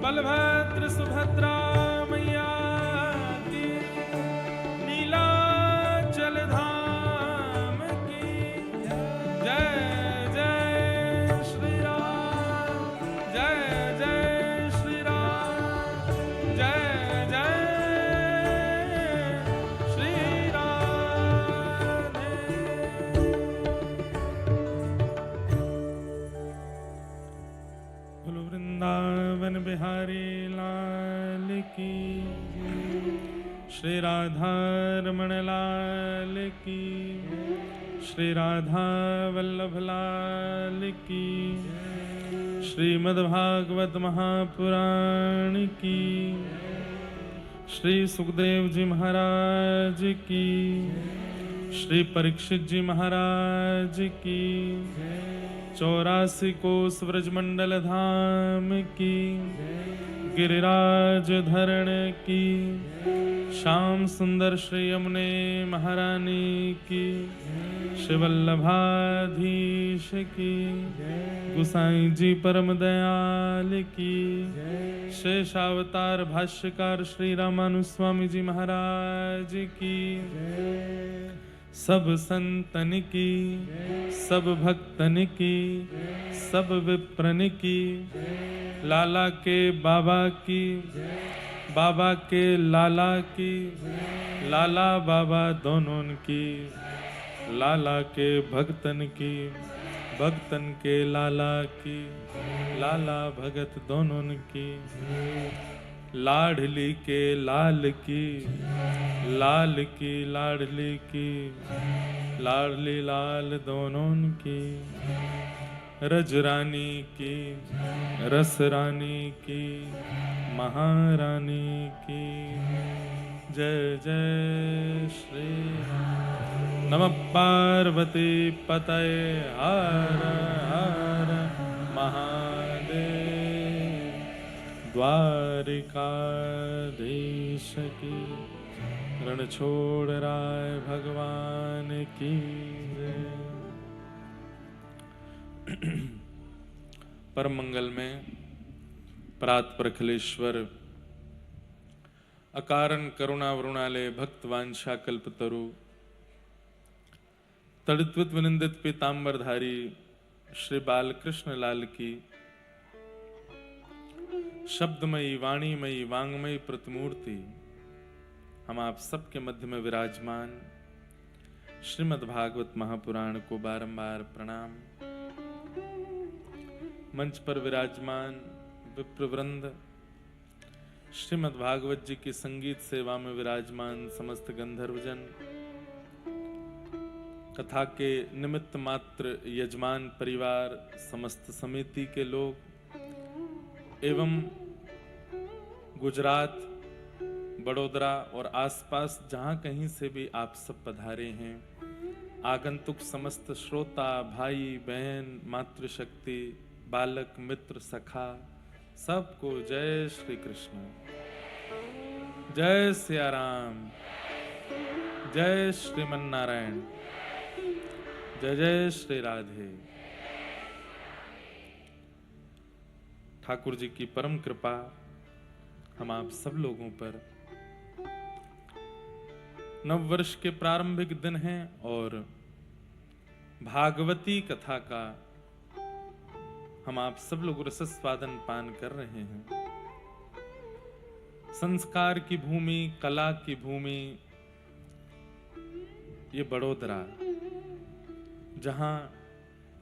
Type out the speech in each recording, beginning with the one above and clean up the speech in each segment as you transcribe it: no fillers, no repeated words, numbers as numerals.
बलभद्र सुभद्रा मैया की, नीलाचल धाम की जय। जय श्री राम, जय जय श्री राम, जय जय श्री राधे। बोलो वृंदावन बिहारी लाल की, श्री राधा रमण लाल की, श्री राधा वल्लभ लाल की, श्रीमद्भागवत महापुराण की, श्री सुखदेव जी महाराज की, श्री परीक्षित जी महाराज की, 84 कोस व्रजमंडल धाम की, गिरिराज धरण की, श्याम सुंदर श्री यमुने महारानी की, श्री वल्लभाधीश की, गुसाई जी परम दयाल की, शेषावतार भाष्यकार श्री रामानुस्वामी जी महाराज की, सब संतन की, सब भक्तन की, सब विप्रन की, लाला के बाबा की, बाबा के लाला की, लाला बाबा दोनों की, लाला के भक्तन की, भक्तन के लाला की, लाला भगत दोनों की, लाडली के लाल की, लाल की लाडली की, लाडली लाल दोनों की, रजरानी की, रस रानी की, महारानी की जय जय श्री राम। नमः पार्वती पतये हर हर महादेव। द्वारिकाधीश की, रण छोड़ राय भगवान की जय। परम मंगल में प्रात प्रखलेश्वर अकारण करुणा वरुणालय भक्त वांछा कल्पतरु तड़ित्वित विनिंदित पीतांबरधारी श्री बालकृष्ण लाल की शब्दमयी वाणीमयी वांगमयी प्रतिमूर्ति हम आप सबके मध्य में विराजमान श्रीमद् भागवत महापुराण को बारंबार प्रणाम। मंच पर विराजमान विप्रवृंद, श्रीमद् भागवत जी की संगीत सेवा में विराजमान समस्त गंधर्वजन, कथा के निमित्त मात्र यजमान परिवार, समस्त समिति के लोग एवं गुजरात, बड़ोदरा और आसपास जहां कहीं से भी आप सब पधारे हैं, आगंतुक समस्त श्रोता भाई बहन मातृशक्ति बालक मित्र सखा सबको जय श्री कृष्ण, जय सिया राम, जय श्रीमन नारायण, जय जय श्री राधे। ठाकुर जी की परम कृपा हम आप सब लोगों पर। नव वर्ष के प्रारंभिक दिन हैं और भागवती कथा का हम आप सब लोग रसस्वादन पान कर रहे हैं। संस्कार की भूमि, कला की भूमि ये बड़ोदरा, जहां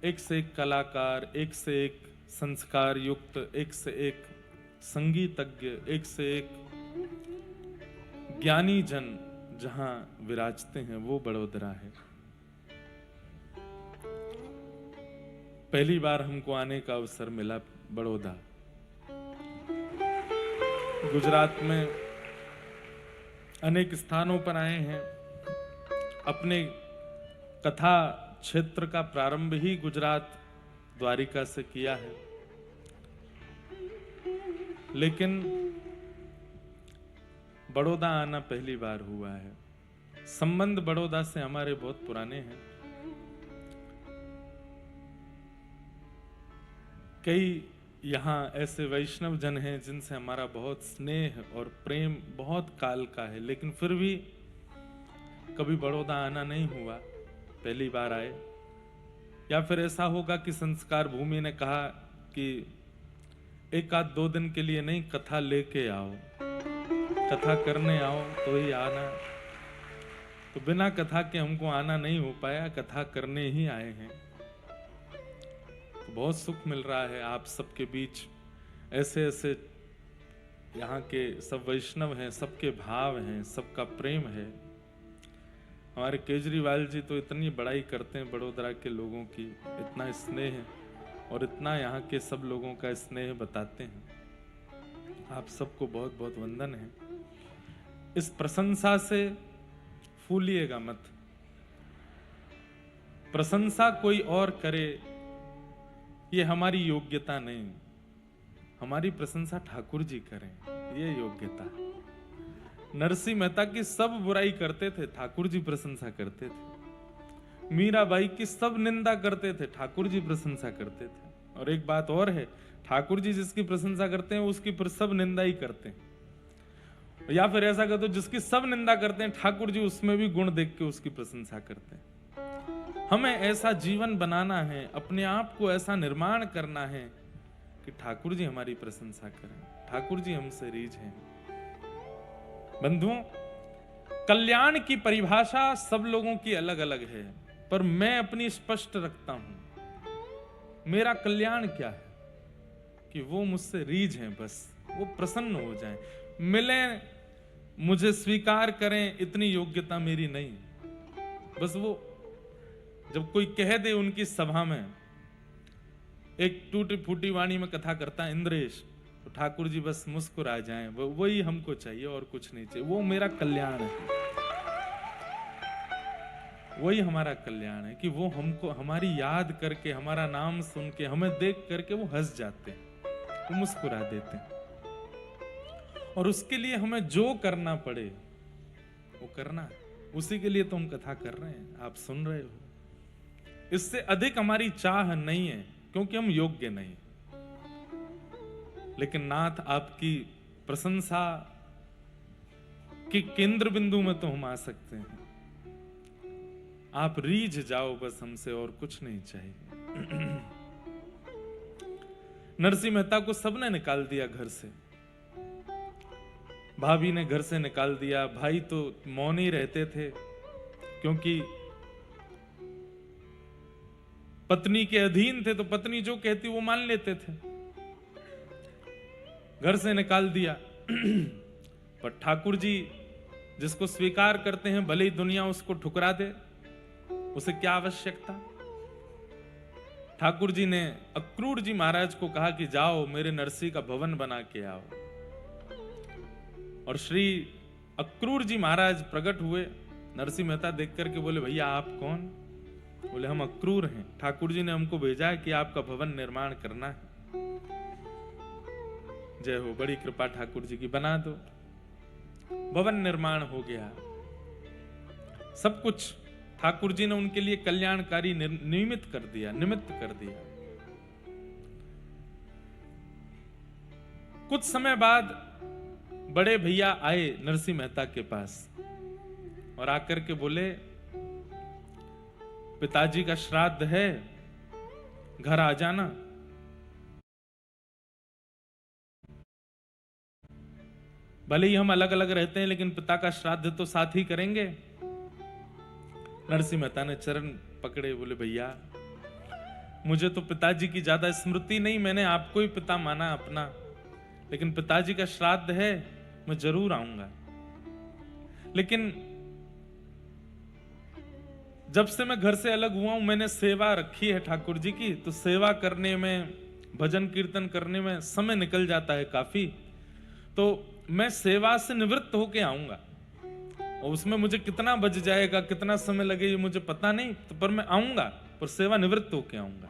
एक से एक कलाकार, एक से एक संस्कार युक्त, एक से एक संगीतज्ञ, एक से एक ज्ञानी जन जहां विराजते हैं वो बड़ोदरा है। पहली बार हमको आने का अवसर मिला बड़ौदा। गुजरात में अनेक स्थानों पर आए हैं। अपने कथा क्षेत्र का प्रारंभ ही गुजरात द्वारिका से किया है, लेकिन बड़ौदा आना पहली बार हुआ है। संबंध बड़ौदा से हमारे बहुत पुराने हैं। कई यहाँ ऐसे वैष्णव जन हैं जिनसे हमारा बहुत स्नेह और प्रेम बहुत काल का है, लेकिन फिर भी कभी बड़ौदा आना नहीं हुआ, पहली बार आए। या फिर ऐसा होगा कि संस्कार भूमि ने कहा कि एक आध 2 दिन के लिए नहीं, कथा लेके आओ, कथा करने आओ तो ही आना। तो बिना कथा के हमको आना नहीं हो पाया, कथा करने ही आए हैं। तो बहुत सुख मिल रहा है आप सबके बीच, ऐसे ऐसे यहाँ के सब वैष्णव हैं, सबके भाव हैं, सबका प्रेम है। हमारे केजरीवाल जी तो इतनी बड़ाई करते हैं बड़ोदरा के लोगों की, इतना स्नेह और इतना यहाँ के सब लोगों का स्नेह बताते हैं। आप सबको बहुत बहुत वंदन है। इस प्रशंसा से फूलिएगा मत। प्रशंसा कोई और करे ये हमारी योग्यता नहीं, हमारी प्रशंसा ठाकुर जी करें, ये योग्यता है। नरसिंह मेहता की सब बुराई करते थे, ठाकुर जी प्रशंसा करते थे। मीराबाई की सब निंदा करते थे, ठाकुर जी प्रशंसा करते थे। और एक बात और है, ठाकुर जी जिसकी प्रशंसा करते हैं उसकी सब निंदा ही करते हैं। या फिर ऐसा कर दो, जिसकी सब निंदा करते हैं ठाकुर जी उसमें भी गुण देख के उसकी प्रशंसा करते हैं। हमें ऐसा जीवन बनाना है, अपने आप को ऐसा निर्माण करना है कि ठाकुर जी हमारी प्रशंसा करें, ठाकुर जी हमसे रीझ हैं। बंधुओं, कल्याण की परिभाषा सब लोगों की अलग अलग है, पर मैं अपनी स्पष्ट रखता हूं। मेरा कल्याण क्या है कि वो मुझसे रीझ हैं, बस वो प्रसन्न हो जाएं, मिलें, मुझे स्वीकार करें, इतनी योग्यता मेरी नहीं। बस वो जब कोई कह दे उनकी सभा में, एक टूटी फूटी वाणी में कथा करता है इंद्रेश, तो ठाकुर जी बस मुस्कुरा जाएं, वही हमको चाहिए और कुछ नहीं चाहिए। वो मेरा कल्याण है, वही हमारा कल्याण है कि वो हमको हमारी याद करके, हमारा नाम सुन के, हमें देख करके वो हंस जाते हैं, वो मुस्कुरा देते हैं। और उसके लिए हमें जो करना पड़े वो करना है, उसी के लिए तो हम कथा कर रहे हैं, आप सुन रहे हो। इससे अधिक हमारी चाह नहीं है, क्योंकि हम योग्य नहीं। लेकिन नाथ आपकी प्रशंसा के केंद्र बिंदु में तो हम आ सकते हैं। आप रीझ जाओ बस हमसे, और कुछ नहीं चाहिए। नरसिंह मेहता को सबने निकाल दिया घर से, भाभी ने घर से निकाल दिया, भाई तो मौन ही रहते थे, क्योंकि पत्नी के अधीन थे, तो पत्नी जो कहती वो मान लेते थे। घर से निकाल दिया। पर ठाकुर जी जिसको स्वीकार करते हैं, भले ही दुनिया उसको ठुकरा दे, उसे क्या आवश्यकता। ठाकुर जी ने अक्रूर जी महाराज को कहा कि जाओ मेरे नरसिंह का भवन बना के आओ। और श्री अक्रूर जी महाराज प्रकट हुए। नरसिंह मेहता देख करके बोले, भैया आप कौन? बोले, हम अक्रूर हैं, ठाकुर जी ने हमको भेजा है कि आपका भवन निर्माण करना है। जय हो, बड़ी कृपा ठाकुर जी की, बना दो। भवन निर्माण हो गया, सब कुछ ठाकुर जी ने उनके लिए कल्याणकारी निमित्त कर दिया। कुछ समय बाद बड़े भैया आए नरसिंह मेहता के पास और आकर के बोले, पिताजी का श्राद्ध है, घर आ जाना। भले ही हम अलग अलग रहते हैं, लेकिन पिता का श्राद्ध तो साथ ही करेंगे। नरसिंह मेहता ने चरण पकड़े, बोले, भैया मुझे तो पिताजी की ज्यादा स्मृति नहीं, मैंने आपको ही पिता माना अपना, लेकिन पिताजी का श्राद्ध है, मैं जरूर आऊंगा। लेकिन जब से मैं घर से अलग हुआ हूं, मैंने सेवा रखी है ठाकुर जी की, तो सेवा करने में, भजन कीर्तन करने में समय निकल जाता है काफी, तो मैं सेवा से निवृत्त होके आऊंगा। और उसमें मुझे कितना बज जाएगा, कितना समय लगे, ये मुझे पता नहीं, तो पर मैं आऊंगा, पर सेवा निवृत्त होके आऊंगा।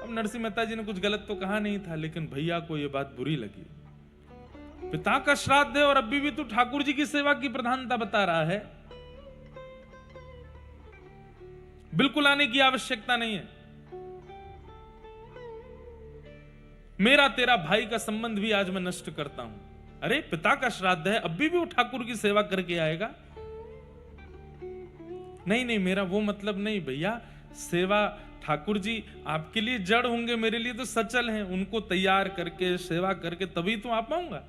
अब नरसिंह मेहता जी ने कुछ गलत तो कहा नहीं था, लेकिन भैया को यह बात बुरी लगी। पिता का श्राद्ध है और अभी भी तू ठाकुर जी की सेवा की प्रधानता बता रहा है, बिल्कुल आने की आवश्यकता नहीं है। मेरा तेरा भाई का संबंध भी आज मैं नष्ट करता हूं। अरे पिता का श्राद्ध है, अभी भी वो ठाकुर की सेवा करके आएगा। नहीं नहीं, मेरा वो मतलब नहीं भैया, सेवा ठाकुर जी आपके लिए जड़ होंगे, मेरे लिए तो सचल हैं, उनको तैयार करके सेवा करके तभी तो आ पाऊंगा।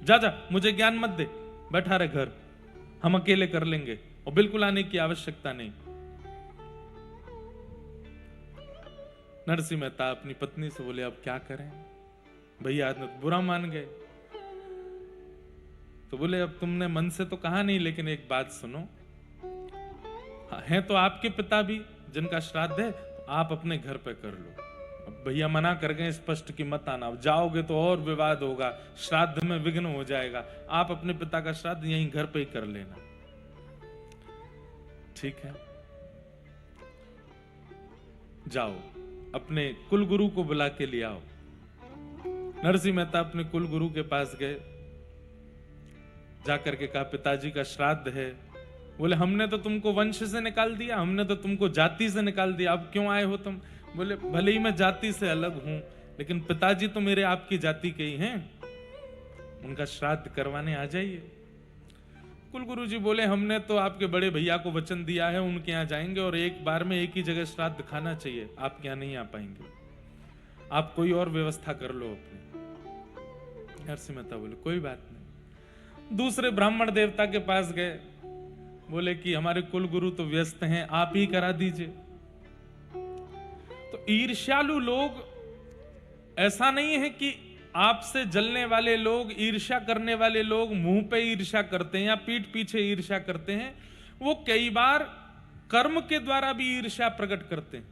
जा जा, मुझे ज्ञान मत दे, बैठा रहे घर, हम अकेले कर लेंगे, और बिल्कुल आने की आवश्यकता नहीं। नरसिंह मेहता अपनी पत्नी से बोले अब क्या करें, भैया तो बुरा मान गए। तो बोले अब तुमने मन से तो कहा नहीं, लेकिन एक बात सुनो, हैं तो आपके पिता भी जिनका श्राद्ध है, तो आप अपने घर पे कर लो। अब भैया मना कर गए स्पष्ट कि मत आना, जाओगे तो और विवाद होगा, श्राद्ध में विघ्न हो जाएगा, आप अपने पिता का श्राद्ध यहीं घर पे ही कर लेना। ठीक है, जाओ अपने कुल गुरु को बुला के ले आओ। नरसिंह मेहता अपने कुल गुरु के पास गए, जाकर के कहा पिताजी का श्राद्ध है। बोले हमने तो तुमको वंश से निकाल दिया, हमने तो तुमको जाति से निकाल दिया, अब क्यों आए हो तुम? बोले भले ही मैं जाति से अलग हूं, लेकिन पिताजी तो मेरे आपकी जाति के ही हैं, उनका श्राद्ध करवाने आ जाइए। कुलगुरु जी बोले हमने तो आपके बड़े भैया को वचन दिया है, उनके यहाँ जाएंगे और एक बार में एक ही जगह श्राद्ध खाना चाहिए, आपके यहाँ नहीं आ पाएंगे, आप कोई और व्यवस्था कर लो अपनी। नरसिंह मेहता बोले कोई बात नहीं। दूसरे ब्राह्मण देवता के पास गए, बोले कि हमारे कुल गुरु तो व्यस्त हैं, आप ही करा दीजिए। तो ईर्ष्यालु लोग, ऐसा नहीं है कि आपसे जलने वाले लोग, ईर्ष्या करने वाले लोग मुंह पे ईर्ष्या करते हैं या पीठ पीछे ईर्ष्या करते हैं, वो कई बार कर्म के द्वारा भी ईर्ष्या प्रकट करते हैं।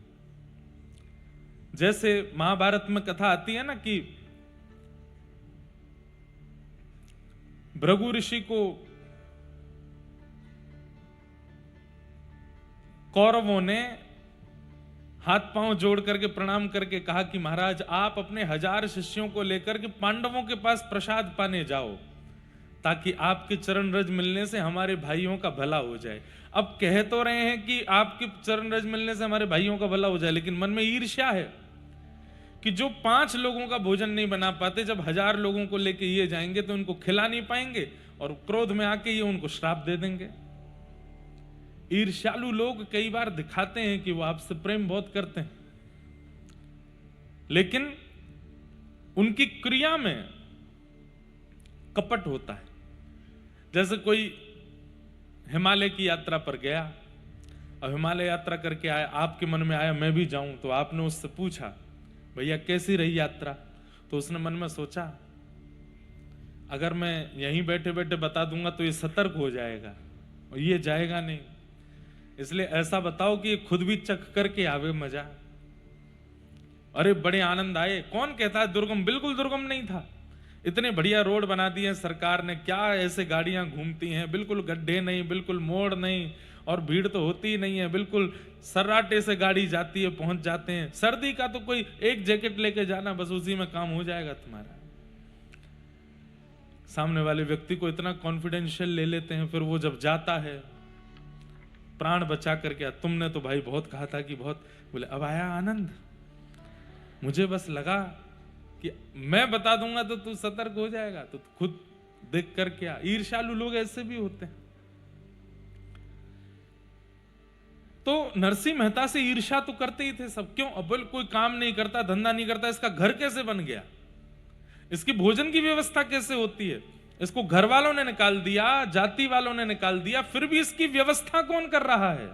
जैसे महाभारत में कथा आती है ना कि भृगु ऋषि को कौरवों ने हाथ पांव जोड़ करके प्रणाम करके कहा कि महाराज आप अपने 1000 शिष्यों को लेकर के पांडवों के पास प्रसाद पाने जाओ, ताकि आपके चरण रज मिलने से हमारे भाइयों का भला हो जाए। अब कह तो रहे हैं कि आपके चरण रज मिलने से हमारे भाइयों का भला हो जाए, लेकिन मन में ईर्ष्या है कि जो 5 लोगों का भोजन नहीं बना पाते, जब 1000 लोगों को लेके ये जाएंगे तो उनको खिला नहीं पाएंगे, और क्रोध में आके ये उनको श्राप दे देंगे। ईर्ष्यालु लोग कई बार दिखाते हैं कि वो आपसे प्रेम बहुत करते हैं, लेकिन उनकी क्रिया में कपट होता है। जैसे कोई हिमालय की यात्रा पर गया, अब हिमालय यात्रा करके आया, आपके मन में आया मैं भी जाऊं, तो आपने उससे पूछा भैया कैसी रही यात्रा, तो उसने मन में सोचा अगर मैं यहीं बैठे बैठे बता दूंगा तो ये सतर्क हो जाएगा और ये जाएगा नहीं, इसलिए ऐसा बताओ कि ये खुद भी चख करके आवे मजा। अरे बड़े आनंद आए। कौन कहता है दुर्गम? बिल्कुल दुर्गम नहीं था, इतने बढ़िया रोड बना दिए सरकार ने, क्या ऐसे गाड़ियां घूमती हैं, बिल्कुल गड्ढे नहीं, बिल्कुल मोड़ नहीं, और भीड़ तो होती ही नहीं है, बिल्कुल सर्राटे से गाड़ी जाती है, पहुंच जाते हैं। सर्दी का तो कोई एक जैकेट लेके जाना, बस उसी में काम हो जाएगा तुम्हारा। सामने वाले व्यक्ति को इतना कॉन्फिडेंशियल ले लेते हैं, फिर वो जब जाता है प्राण बचा करके, तुमने तो भाई बहुत कहा था कि बहुत, बोले अब आया आनंद, मुझे बस लगा कि मैं बता दूंगा तो तू सतर्क हो जाएगा, तो खुद देख कर क्या। ईर्ष्यालु लोग ऐसे भी होते हैं। तो नरसिंह मेहता से ईर्ष्या तो करते ही थे सब। क्यों? अब कोई काम नहीं करता, धंधा नहीं करता, इसका घर कैसे बन गया, इसकी भोजन की व्यवस्था कैसे होती है, इसको घर वालों ने निकाल दिया, जाति वालों ने निकाल दिया, फिर भी इसकी व्यवस्था कौन कर रहा है?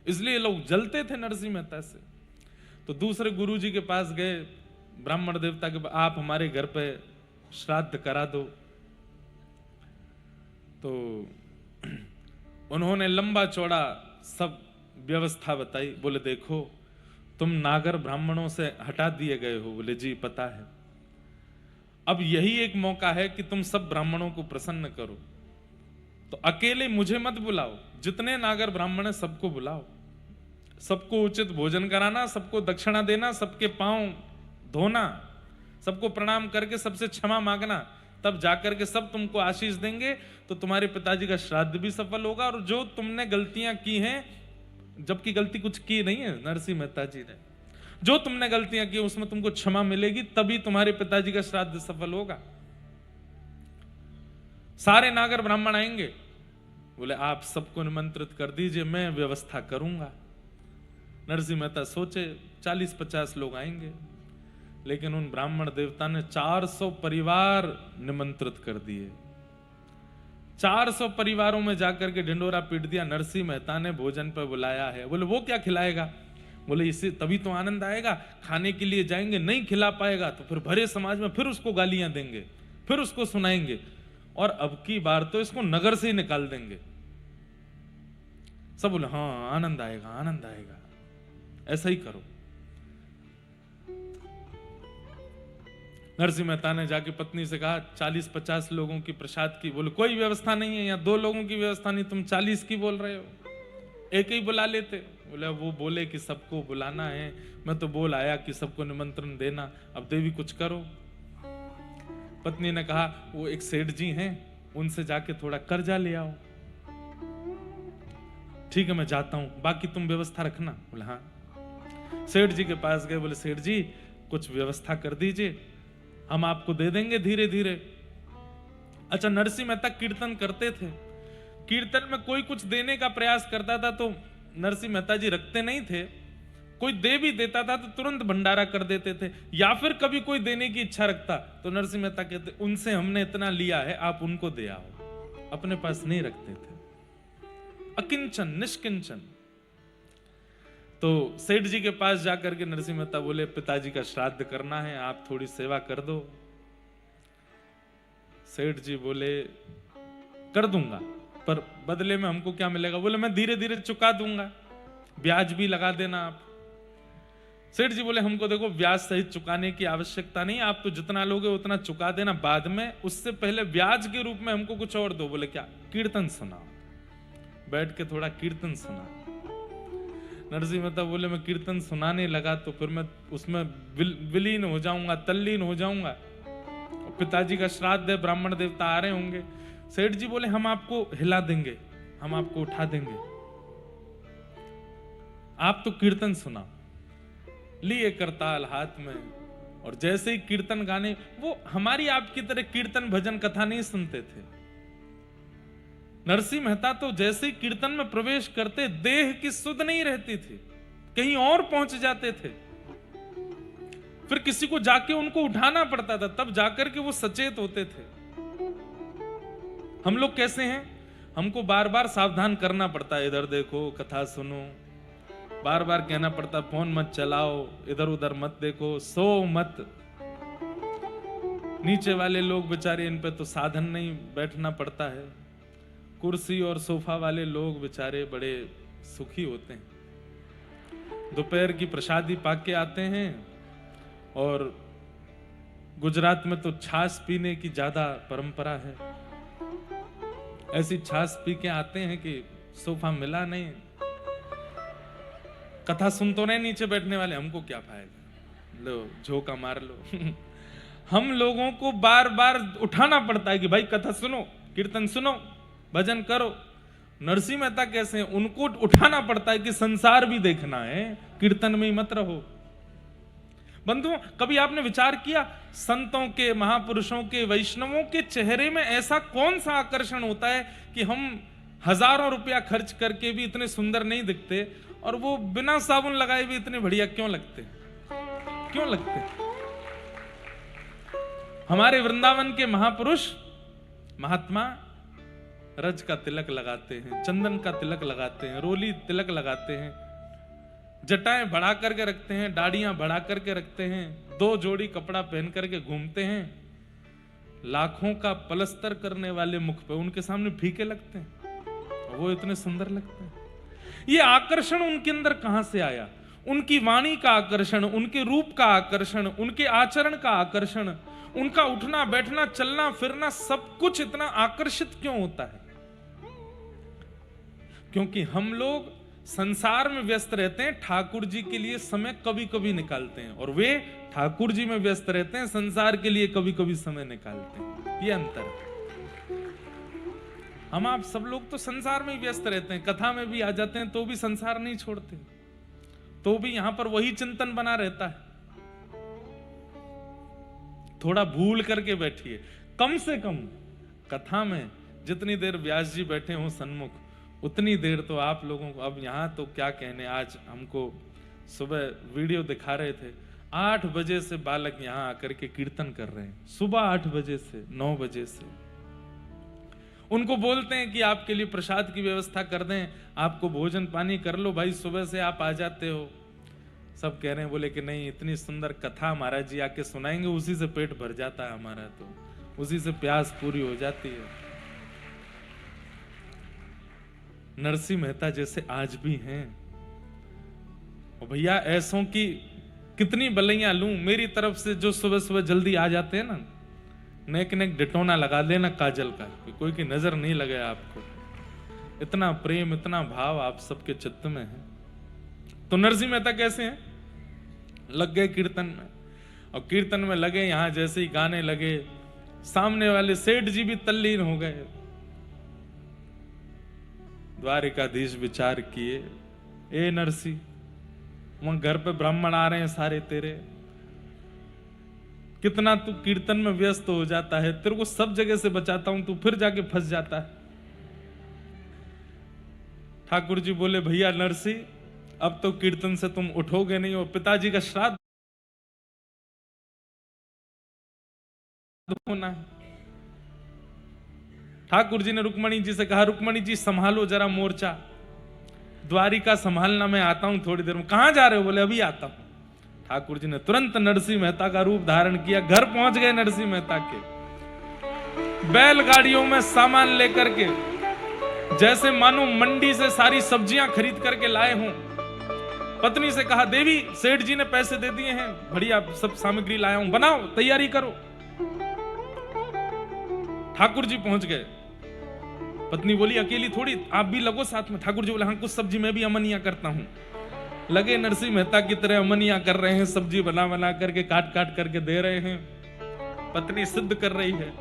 इसलिए लोग जलते थे नरसिंह मेहता से। तो दूसरे गुरु जी के पास गए, ब्राह्मण देवता के पास, आप हमारे घर पे श्राद्ध करा दो। तो उन्होंने लंबा चौड़ा सब व्यवस्था बताई। बोले देखो तुम नागर ब्राह्मणों से हटा दिए गए हो। बोले जी पता है, अब यही एक मौका है कि तुम सब ब्राह्मणों को प्रसन्न करो। तो अकेले मुझे मत बुलाओ, जितने नागर ब्राह्मण है सबको बुलाओ, सबको उचित भोजन कराना, सबको दक्षिणा देना, सबके पांव धोना, सबको प्रणाम करके सबसे क्षमा मांगना, तब जाकर के सब तुमको आशीष देंगे, तो तुम्हारे पिताजी का श्राद्ध भी सफल होगा। और जो तुमने गलतियां की हैं, जबकि गलती कुछ की नहीं है नरसिंह मेहता जी ने, जो तुमने गलतियां की उसमें तुमको क्षमा मिलेगी, तभी तुम्हारे पिताजी का श्राद्ध सफल होगा। सारे नागर ब्राह्मण आएंगे, बोले आप सबको निमंत्रित कर दीजिए, मैं व्यवस्था करूंगा। नरसिंह मेहता सोचे 40-50 लोग आएंगे, लेकिन उन ब्राह्मण देवता ने 400 परिवार निमंत्रित कर दिए। 400 परिवारों में जाकर के ढिंडोरा पीट दिया। नरसिंह मेहता ने भोजन पर बुलाया है। बोले वो क्या खिलाएगा? बोले इससे तभी तो आनंद आएगा। खाने के लिए जाएंगे, नहीं खिला पाएगा तो फिर भरे समाज में फिर उसको गालियां देंगे, फिर उसको सुनाएंगे, और अब की बार तो इसको नगर से ही निकाल देंगे। सब बोले हाँ आनंद आएगा, आनंद आएगा, ऐसा ही करो। नरसिंह मेहता ने जाके पत्नी से कहा 40-50 लोगों की प्रसाद की। बोले कोई व्यवस्था नहीं है, यहाँ 2 लोगों की व्यवस्था नहीं, तुम 40 की बोल रहे हो, एक ही बुला लेते। बोले वो बोले कि सबको बुलाना है, मैं तो बोल आया कि सबको निमंत्रण देना, अब देवी कुछ करो। पत्नी ने कहा वो एक सेठ जी हैं, उनसे जाके थोड़ा कर्जा ले आओ। ठीक है मैं जाता हूं, बाकी तुम व्यवस्था रखना। बोले हाँ। सेठ जी के पास गए, बोले सेठ जी कुछ व्यवस्था कर दीजिए, हम आपको दे देंगे धीरे धीरे। अच्छा, नरसिंह मेहता कीर्तन करते थे, कीर्तन में कोई कुछ देने का प्रयास करता था तो नरसिंह मेहता जी रखते नहीं थे, कोई दे भी देता था तो तुरंत भंडारा कर देते थे। या फिर कभी कोई देने की इच्छा रखता तो नरसिंह मेहता कहते उनसे हमने इतना लिया है, आप उनको दे आओ, अपने पास नहीं रखते थे। अकिंचन, निष्किंचन। तो सेठ जी के पास जाकर के नरसिंह मेहता बोले पिताजी का श्राद्ध करना है, आप थोड़ी सेवा कर दो। सेठ जी बोले कर दूंगा, पर बदले में हमको क्या मिलेगा? बोले मैं धीरे धीरे चुका दूंगा, ब्याज भी लगा देना आप। सेठ जी बोले हमको देखो ब्याज सहित चुकाने की आवश्यकता नहीं, आप तो जितना लोगे उतना चुका देना, बाद में उससे पहले ब्याज के रूप में हमको कुछ और दो। बोले क्या? कीर्तन सुनाओ, बैठ के थोड़ा कीर्तन सुना। नरसिंह मेहता बोले मैं कीर्तन सुनाने लगा तो फिर मैं उसमें विलीन हो जाऊंगा, तल्लीन हो जाऊंगा। पिताजी का श्राद्ध है, ब्राह्मण देवता आ रहे होंगे। सेठ जी बोले हम आपको हिला देंगे, हम आपको उठा देंगे, आप तो कीर्तन सुना। लिए करताल हाथ में, और जैसे ही कीर्तन गाने, वो हमारी आपकी तरह कीर्तन भजन कथा नहीं सुनते थे। नरसिंह मेहता तो जैसे ही कीर्तन में प्रवेश करते देह की सुध नहीं रहती थी, कहीं और पहुंच जाते थे। फिर किसी को जाके उनको उठाना पड़ता था, तब जाकर के वो सचेत होते थे। हम लोग कैसे हैं? हमको बार बार सावधान करना पड़ता है, इधर देखो, कथा सुनो, बार बार कहना पड़ता फोन मत चलाओ, इधर उधर मत देखो, सो मत। नीचे वाले लोग बेचारे, इन पे तो साधन नहीं, बैठना पड़ता है। कुर्सी और सोफा वाले लोग बेचारे बड़े सुखी होते हैं, दोपहर की प्रसादी पाके आते हैं। और गुजरात में तो छाछ पीने की ज्यादा परंपरा है, ऐसी छाछ पी के आते हैं कि सोफा मिला नहीं, कथा सुन तो रहे नीचे बैठने वाले, हमको क्या फायदा, लो झोंका मार लो। हम लोगों को बार बार उठाना पड़ता है कि भाई कथा सुनो, कीर्तन सुनो, भजन करो। नरसिंह मेहता कैसे हैं? उनको उठाना पड़ता है कि संसार भी देखना है, कीर्तन में ही मत रहो। बंधुओं, कभी आपने विचार किया संतों के, महापुरुषों के, वैष्णवों के चेहरे में ऐसा कौन सा आकर्षण होता है कि हम हजारों रुपया खर्च करके भी इतने सुंदर नहीं दिखते, और वो बिना साबुन लगाए भी इतने बढ़िया क्यों लगते? क्यों लगते? हमारे वृंदावन के महापुरुष महात्मा रज का तिलक लगाते हैं, चंदन का तिलक लगाते हैं, रोली तिलक लगाते हैं, जटाएं बढ़ा करके रखते हैं, दाढ़ियां बढ़ा करके रखते हैं, 2 जोड़ी कपड़ा पहन करके घूमते हैं। लाखों का पलस्तर करने वाले मुख पे उनके सामने फीके लगते हैं, वो इतने सुंदर लगते हैं। ये आकर्षण उनके अंदर कहां से आया? उनकी वाणी का आकर्षण, उनके रूप का आकर्षण, उनके आचरण का आकर्षण, उनका उठना बैठना चलना फिरना सब कुछ इतना आकर्षित क्यों होता है? क्योंकि हम लोग संसार में व्यस्त रहते हैं, ठाकुर जी के लिए समय कभी कभी निकालते हैं, और वे ठाकुर जी में व्यस्त रहते हैं, संसार के लिए कभी कभी समय निकालते हैं। ये अंतर है। हम आप सब लोग तो संसार में ही व्यस्त रहते हैं, कथा में भी आ जाते हैं तो भी संसार नहीं छोड़ते। तो भी यहां पर वही चिंतन बना रहता है। थोड़ा भूल करके बैठिए, कम से कम कथा में जितनी देर व्यास जी बैठे हों सन्मुख, उतनी देर तो आप लोगों को, अब यहां तो क्या कहने, आज हमको सुबह वीडियो दिखा रहे थे, 8 बजे से बालक यहां आकर के कीर्तन कर रहे हैं, सुबह 8 बजे से 9 बजे से। उनको बोलते हैं कि आपके लिए प्रसाद की व्यवस्था कर दें, आपको भोजन पानी कर लो भाई, सुबह से आप आ जाते हो। सब कह रहे हैं, बोले कि नहीं, इतनी सुंदर कथा महाराज जी आके सुनाएंगे, उसी से पेट भर जाता है हमारा, तो उसी से प्यास पूरी हो जाती है। नरसिंह मेहता जैसे आज भी हैं। और भैया ऐसों की कितनी बलैया लूं, मेरी तरफ से जो सुबह सुबह जल्दी आ जाते हैं ना, नेक नेक डिटोना लगा देना काजल का, कोई की नजर नहीं लगे आपको। इतना प्रेम, इतना भाव आप सबके चित्त में है। तो नरसिंह मेहता कैसे हैं, लग गए कीर्तन में, और कीर्तन में लगे, यहां जैसे ही गाने लगे, सामने वाले सेठ जी भी तल्लीन हो गए। द्वारिकाधीश विचार किए, ए नरसी, वहां घर पे ब्राह्मण आ रहे हैं सारे तेरे, कितना तू कीर्तन में व्यस्त हो जाता है, तेरे को सब जगह से बचाता हूं, तू फिर जाके फंस जाता है। ठाकुर जी बोले, भैया नरसी, अब तो कीर्तन से तुम उठोगे नहीं, और पिताजी का श्राद्ध होना है। ठाकुर जी ने रुक्मणी जी से कहा, रुक्मणी जी संभालो जरा मोर्चा, द्वारिका संभालना, मैं आता हूं थोड़ी देर में। कहां जा रहे हो, बोले अभी आता हूं। ठाकुर जी ने तुरंत नरसिंह मेहता का रूप धारण किया, घर पहुंच गए नरसिंह मेहता के, बैलगाड़ियों में सामान लेकर के, जैसे मानो मंडी से सारी सब्जियां खरीद करके लाए हों। पत्नी से कहा, देवी सेठ जी ने पैसे दे दिए हैं, बढ़िया सब सामग्री लाया हूं, बनाओ, तैयारी करो। ठाकुर जी पहुंच गए। पत्नी बोली, अकेली थोड़ी, आप भी लगो साथ में। ठाकुर जी बोले, हाँ कुछ सब्जी मैं भी अमनिया करता हूं। लगे नरसिंह मेहता की तरह अमनिया कर रहे हैं, सब्जी बना बना करके काट काट करके दे रहे हैं। पत्नी सिद्ध कर रही है,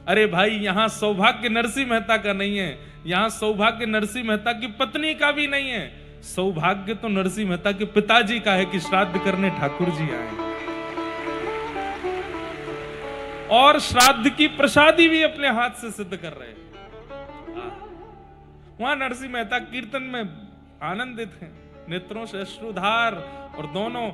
अरे भाई यहां सौभाग्य नरसिंह मेहता का नहीं है, यहां सौभाग्य नरसिंह मेहता की पत्नी का भी नहीं है, सौभाग्य तो नरसिंह मेहता के पिताजी का है कि श्राद्ध करने ठाकुर जी आए, और श्राद्ध की प्रसादी भी अपने हाथ से सिद्ध कर रहे हैं। वहां नरसिंह मेहता कीर्तन में आनंदित हैं, नेत्रों से अश्रुधार, और दोनों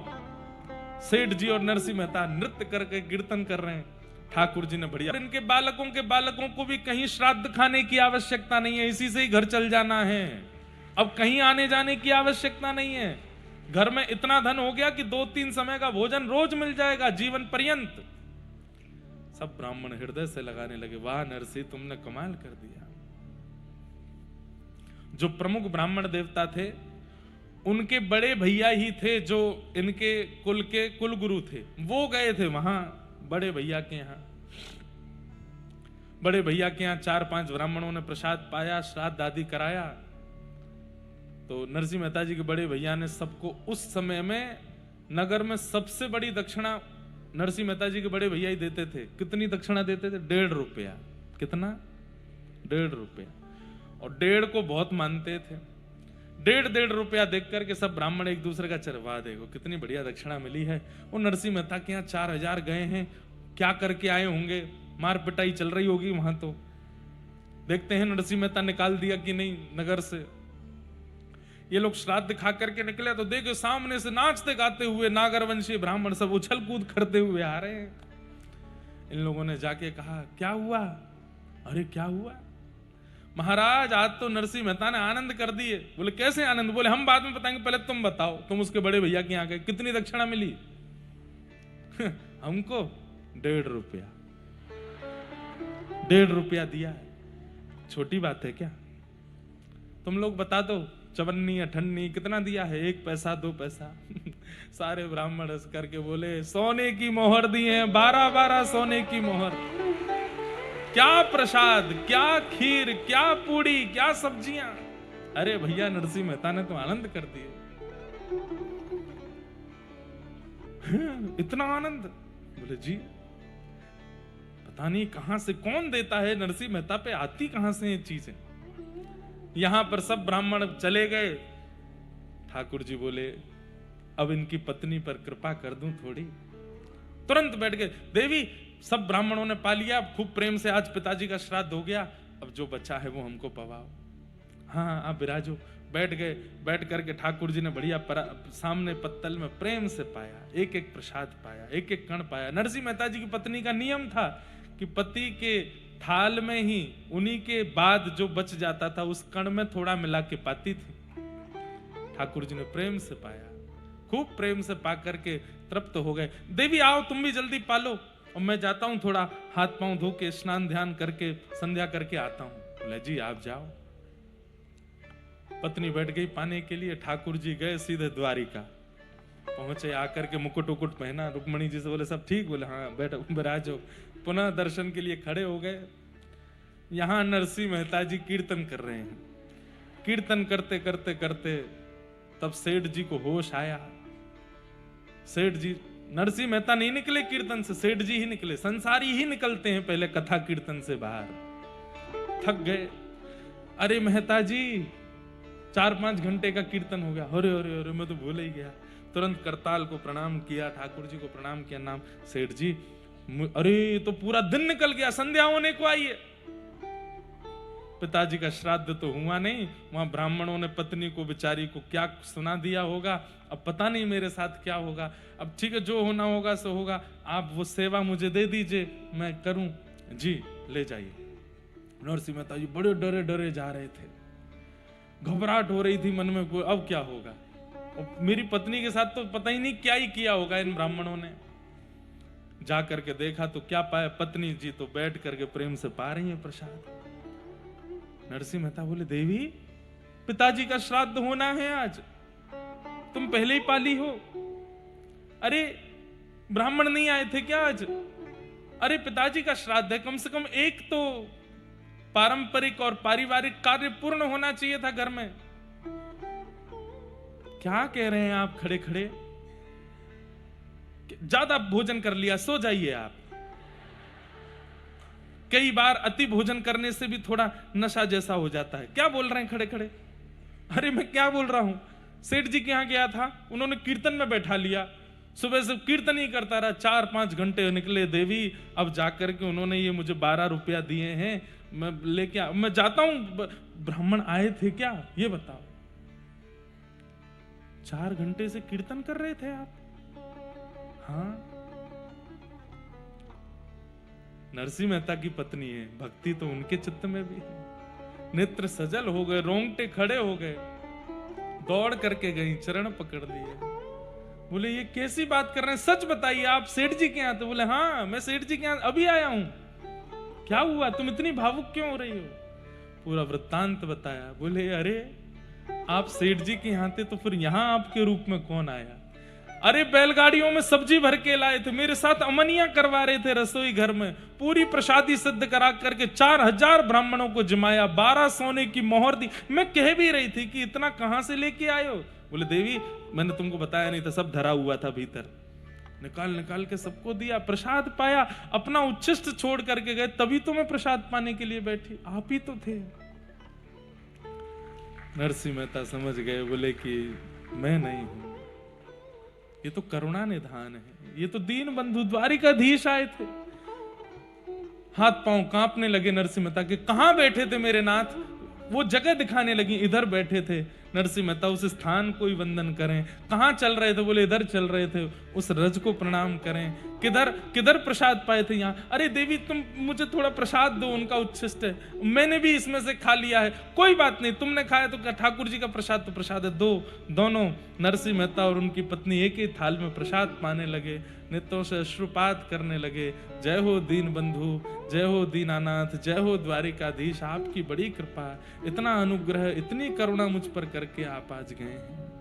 सेठ जी और नरसिंह मेहता नृत्य करके कीर्तन कर रहे हैं। ठाकुर जी ने बढ़िया, इनके बालकों को भी कहीं श्राद्ध खाने की आवश्यकता नहीं है, इसी से ही घर चल जाना है, अब कहीं आने जाने की आवश्यकता नहीं है। घर में इतना धन हो गया कि 2-3 समय का भोजन रोज मिल जाएगा जीवन पर्यंत। सब ब्राह्मण हृदय से लगाने लगे, वाह नरसिंह, तुमने कमाल कर दिया। जो प्रमुख ब्राह्मण देवता थे, उनके बड़े भैया ही थे जो इनके कुल के कुल गुरु थे, वो गए थे वहां बड़े भैया के यहाँ। बड़े भैया के यहाँ 4-5 ब्राह्मणों ने प्रसाद पाया, श्राद्ध आदि कराया। तो नरसिंह मेहता जी के बड़े भैया ने सबको, उस समय में नगर में सबसे बड़ी दक्षिणा नरसिंह मेहता जी के बड़े भैया ही देते थे। कितनी दक्षिणा देते थे? 1.5 रुपया। कितना? 1.5 रुपया। और 1.5 को बहुत मानते थे। 1.5 रुपया देख करके सब ब्राह्मण एक दूसरे का चरवा, देखो कितनी बढ़िया दक्षिणा मिली है। वो नरसिंह मेहता के यहाँ 4000 गए हैं, क्या करके आए होंगे, मार पिटाई चल रही होगी वहां। तो देखते हैं नरसिंह मेहता निकाल दिया कि नहीं नगर से। ये लोग श्राद्ध खा करके निकले तो देखो सामने से नाचते गाते हुए नागरवंशी ब्राह्मण सब उछल कूद करते हुए आ रहे हैं। इन लोगों ने जाके कहा, क्या हुआ? अरे क्या हुआ महाराज, आज तो नरसिंह मेहता ने आनंद कर दिए। बोले कैसे आनंद? बोले हम बाद में बताएंगे, पहले तुम बताओ, तुम उसके बड़े भैया के यहाँ गए, कितनी दक्षिणा मिली? हमको 1.5 रुपया। 1.5 रुपया दिया है, छोटी बात है क्या? तुम लोग बता दो, चवन्नी अठन्नी कितना दिया है? 1 पैसा 2 पैसा। सारे ब्राह्मण हंस करके बोले, सोने की मोहर दी है, 12-12 सोने की मोहर। क्या प्रसाद, क्या खीर, क्या पूड़ी, क्या सब्जियां। अरे भैया नरसिंह मेहता ने तो आनंद कर दिए। इतना आनंद? बोले जी पता नहीं कहां से कौन देता है, नरसिंह मेहता पे आती कहां से ये चीजें। यहां पर सब ब्राह्मण चले गए। ठाकुर जी बोले अब इनकी पत्नी पर कृपा कर दूं थोड़ी। तुरंत बैठ गए, देवी सब ब्राह्मणों ने पा लिया, खूब प्रेम से आज पिताजी का श्राद्ध हो गया, अब जो बचा है वो हमको पवाओ। हाँ आप विराजो। बैठ गए, बैठ करके ठाकुर जी ने बढ़िया सामने पत्तल में प्रेम से पाया, एक एक प्रसाद पाया, एक एक कण पाया। नरसिंह मेहता जी की पत्नी का नियम था कि पति के थाल में ही उन्हीं के बाद जो बच जाता था उस कण में थोड़ा मिला के पाती थी। ठाकुर जी ने प्रेम से पाया, खूब प्रेम से पा करके तृप्त हो गए। देवी आओ तुम भी जल्दी पालो, और मैं जाता हूं थोड़ा हाथ पांव धो के स्नान ध्यान करके संध्या करके आता हूं। बोले जी आप जाओ। पत्नी बैठ गई पाने के लिए, ठाकुर जी गए सीधे द्वारिका पहुंचे। आकर के मुकुट उकुट पहना, रुक्मणी जी से बोले सब ठीक? बोले हाँ बैठो विराजो। पुनः दर्शन के लिए खड़े हो गए। यहां नरसिंह मेहता जी कीर्तन कर रहे हैं। कीर्तन करते करते करते तब सेठ जी को होश आया। सेठ जी, नरसिंह मेहता नहीं निकले कीर्तन से, सेठ जी ही निकले। संसारी ही निकलते हैं पहले कथा कीर्तन से बाहर। थक गए। अरे मेहता जी 4-5 घंटे का कीर्तन हो गया। अरे अरे अरे मैं तो भूल ही गया। तुरंत करताल को प्रणाम किया, ठाकुर जी को प्रणाम किया। नाम सेठ जी, अरे तो पूरा दिन निकल गया, संध्या होने को आई है। पिताजी का श्राद्ध तो हुआ नहीं, वहां ब्राह्मणों ने पत्नी को बेचारी को क्या सुना दिया होगा, अब पता नहीं मेरे साथ क्या होगा। अब ठीक है जो होना होगा सो होगा, आप वो सेवा मुझे दे दीजिए मैं करूं। जी ले जाइए। नरसिंह मेहता जी बड़े डरे डरे जा रहे थे, घबराहट हो रही थी मन में, अब क्या होगा। और मेरी पत्नी के साथ तो पता ही नहीं क्या ही किया होगा इन ब्राह्मणों ने। जा करके देखा तो क्या पाया, पत्नी जी तो बैठ करके प्रेम से पा रही है प्रसाद। नरसिंह मेहता बोले देवी पिताजी का श्राद्ध होना है आज, तुम पहले ही पाली हो। अरे ब्राह्मण नहीं आए थे क्या आज? अरे पिताजी का श्राद्ध है, कम से कम एक तो पारंपरिक और पारिवारिक कार्य पूर्ण होना चाहिए था घर में। क्या कह रहे हैं आप खड़े खड़े? ज्यादा भोजन कर लिया, सो जाइए आप। कई बार अति भोजन करने से भी थोड़ा नशा जैसा हो जाता है। क्या बोल रहे हैं खड़े खड़े? अरे मैं क्या बोल रहा हूं, सेठ जी के यहां गया था, उन्होंने कीर्तन में बैठा लिया, सुबह से कीर्तन ही करता रहा, 4-5 घंटे निकले देवी। अब जाकर के उन्होंने ये मुझे 12 रुपया दिए हैं, मैं लेके मैं जाता हूं। ब्राह्मण आए थे क्या ये बताओ? 4 घंटे से कीर्तन कर रहे थे आप? हाँ। नरसिंह मेहता की पत्नी है, भक्ति तो उनके चित्त में भी है। नेत्र सजल हो गए, रोंगटे खड़े हो गए, दौड़ करके गई, चरण पकड़ लिए। बोले ये कैसी बात कर रहे हैं, सच बताइए आप सेठ जी के यहाँ? तो बोले हाँ मैं सेठ जी के यहाँ अभी आया हूं। क्या हुआ, तुम इतनी भावुक क्यों हो रही हो? पूरा वृत्तांत बताया। बोले अरे आप सेठ जी के यहाँ थे तो फिर यहाँ आपके रूप में कौन आया? अरे बैलगाड़ियों में सब्जी भर के लाए थे, मेरे साथ अमनिया करवा रहे थे रसोई घर में, पूरी प्रसादी सिद्ध करा करके 4000 ब्राह्मणों को जमाया, 12 सोने की मोहर दी। मैं कह भी रही थी कि इतना कहां से लेके आए हो? बोले देवी मैंने तुमको बताया नहीं था, सब धरा हुआ था भीतर, निकाल निकाल के सबको दिया, प्रसाद पाया, अपना उच्छिष्ट छोड़ करके गए, तभी तो मैं प्रसाद पाने के लिए बैठी, आप ही तो थे। नरसिंह मेहता समझ गए, बोले कि मैं नहीं हूं, ये तो करुणा निधान है, ये तो दीन बंधु द्वारिकाधीश आए थे। हाथ पांव कांपने लगे नरसिंह मेहता के, कहां बैठे थे मेरे नाथ? वो जगह दिखाने लगी, इधर बैठे थे। नरसिंह मेहता उस स्थान को ही वंदन करें। कहां चल रहे थे? बोले इधर चल रहे थे, उस रज को प्रणाम करें। किधर किधर प्रसाद पाए थे? यहाँ। अरे देवी तुम मुझे थोड़ा प्रसाद दो, उनका उच्छिष्ट है, मैंने भी इसमें से खा लिया है। कोई बात नहीं, तुमने खाया तो ठाकुर जी का प्रसाद तो प्रसाद है, दो। दोनों नरसिंह मेहता और उनकी पत्नी एक ही थाल में प्रसाद पाने लगे, नेत्रों से अश्रुपात करने लगे। जय हो दीन बंधु, जय हो दीनानाथ, जय हो द्वारिकाधीश, आपकी बड़ी कृपा, इतना अनुग्रह, इतनी करुणा मुझ पर करके आप आज गए हैं।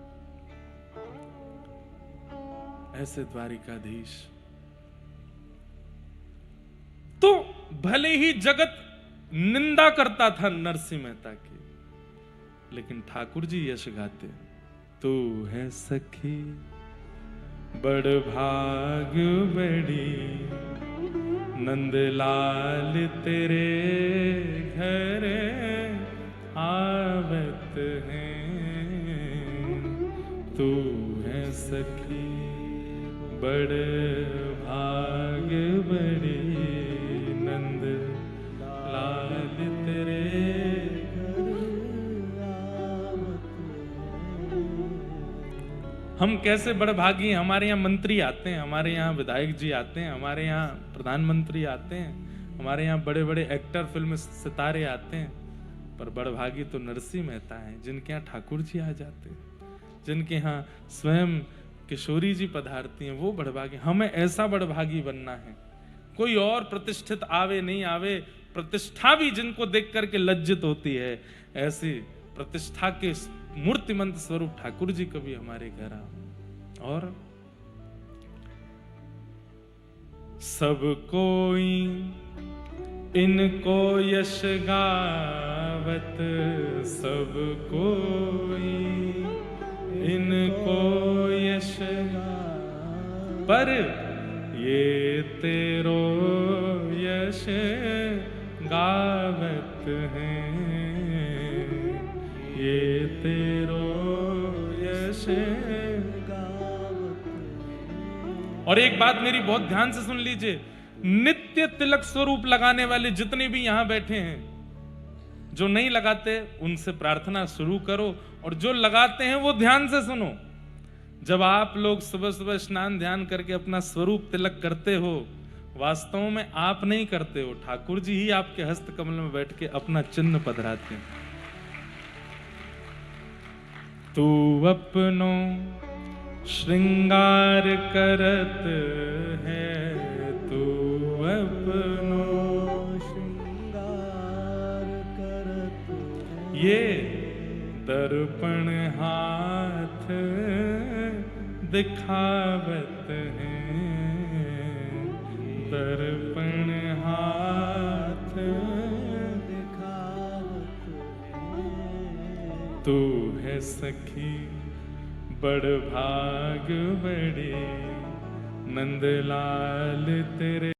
ऐसे द्वारिकाधीश तो भले ही जगत निंदा करता था नरसिंह मेहता की, लेकिन ठाकुर जी यश गाते, तू है सखी बड़ भाग बड़ी, नंदलाल तेरे घर आवत हैं, तू है सखी बड़ भाग बड़ी नंद लाल तेरे हम कैसे बड़भागी। हमारे यहाँ मंत्री आते हैं, हमारे यहाँ विधायक जी आते हैं, हमारे यहाँ प्रधानमंत्री आते हैं, हमारे यहाँ बड़े बड़े एक्टर फिल्म सितारे आते हैं, पर बड़भागी तो नरसिंह मेहता हैं जिनके यहाँ ठाकुर जी आ जाते हैं, जिनके यहाँ स्वयं किशोरी जी पधारती हैं, वो बड़भागी। हमें ऐसा बड़भागी बनना है। कोई और प्रतिष्ठित आवे नहीं आवे, प्रतिष्ठा भी जिनको देख करके लज्जित होती है, ऐसी प्रतिष्ठा के मूर्तिमंत स्वरूप ठाकुर जी कभी हमारे घर आओ। और सब कोई इनको यश गावत, सब कोई इनको यश पर ये तेरो यश गावत हैं, ये तेरो यश गावत। और एक बात मेरी बहुत ध्यान से सुन लीजिए, नित्य तिलक स्वरूप लगाने वाले जितने भी यहां बैठे हैं, जो नहीं लगाते उनसे प्रार्थना शुरू करो, और जो लगाते हैं वो ध्यान से सुनो। जब आप लोग सुबह सुबह स्नान ध्यान करके अपना स्वरूप तिलक करते हो, वास्तव में आप नहीं करते हो, ठाकुर जी ही आपके हस्त कमल में बैठ के अपना चिन्ह पधराते हैं। तू अपनो श्रृंगार करत है, तू अपनो श्रृंगार करत है, ये दर्पण हाथ दिखावत है, दर्पण हाथ दिखावत है। तू है सखी बड़ भाग बड़ी नंदलाल तेरे